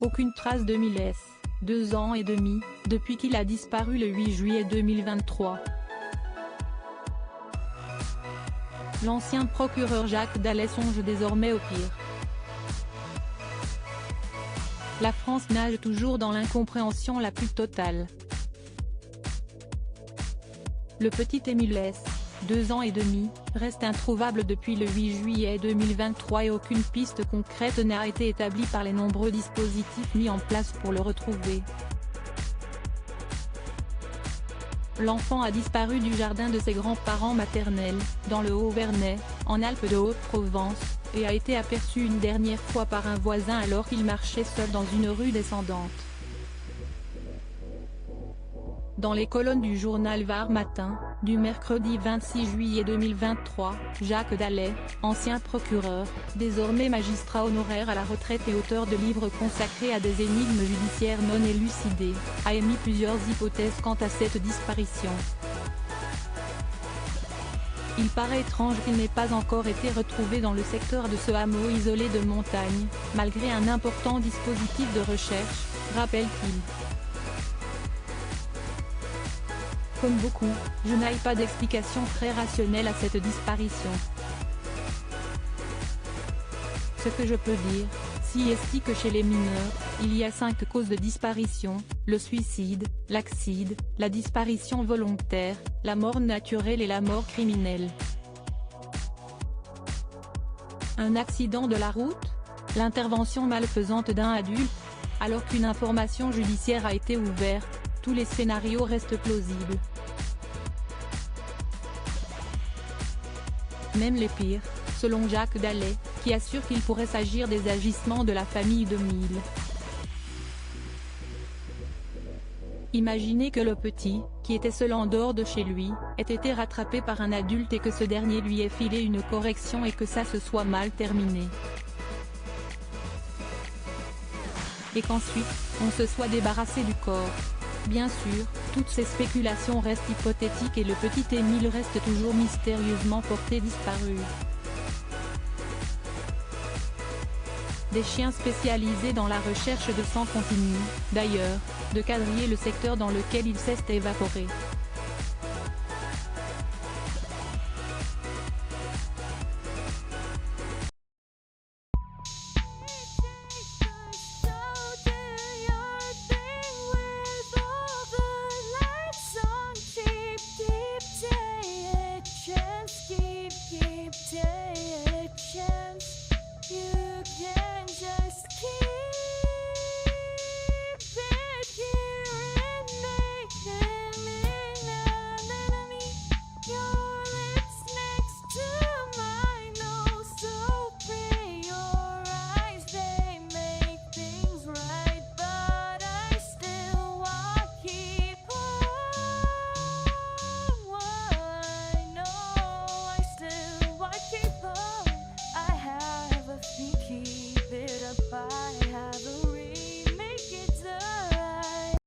Aucune trace d'Émile S., 2 ans et demi, depuis qu'il a disparu le 8 juillet 2023. L'ancien procureur Jacques Dallet songe désormais au pire. La France nage toujours dans l'incompréhension la plus totale. Le petit Émile S., 2 ans et demi, reste introuvable depuis le 8 juillet 2023 et aucune piste concrète n'a été établie par les nombreux dispositifs mis en place pour le retrouver. L'enfant a disparu du jardin de ses grands-parents maternels, dans le Haut-Vernay, en Alpes-de-Haute-Provence, et a été aperçu une dernière fois par un voisin alors qu'il marchait seul dans une rue descendante. Dans les colonnes du journal Var Matin, du mercredi 26 juillet 2023, Jacques Dallet, ancien procureur, désormais magistrat honoraire à la retraite et auteur de livres consacrés à des énigmes judiciaires non élucidées, a émis plusieurs hypothèses quant à cette disparition. Il paraît étrange qu'il n'ait pas encore été retrouvé dans le secteur de ce hameau isolé de montagne, malgré un important dispositif de recherche, rappelle-t-il. Comme beaucoup, je n'ai pas d'explication très rationnelle à cette disparition. Ce que je peux dire, si est que chez les mineurs, il y a 5 causes de disparition: le suicide, l'accident, la disparition volontaire, la mort naturelle et la mort criminelle. Un accident de la route? L'intervention malfaisante d'un adulte? Alors qu'une information judiciaire a été ouverte, tous les scénarios restent plausibles. Même les pires, selon Jacques Dallet, qui assure qu'il pourrait s'agir des agissements de la famille d'Émile. Imaginez que le petit, qui était seul en dehors de chez lui, ait été rattrapé par un adulte et que ce dernier lui ait filé une correction et que ça se soit mal terminé. Et qu'ensuite, on se soit débarrassé du corps. Bien sûr, toutes ces spéculations restent hypothétiques et le petit Émile reste toujours mystérieusement porté disparu. Des chiens spécialisés dans la recherche de sang continuent, d'ailleurs, de quadriller le secteur dans lequel il s'est évaporé.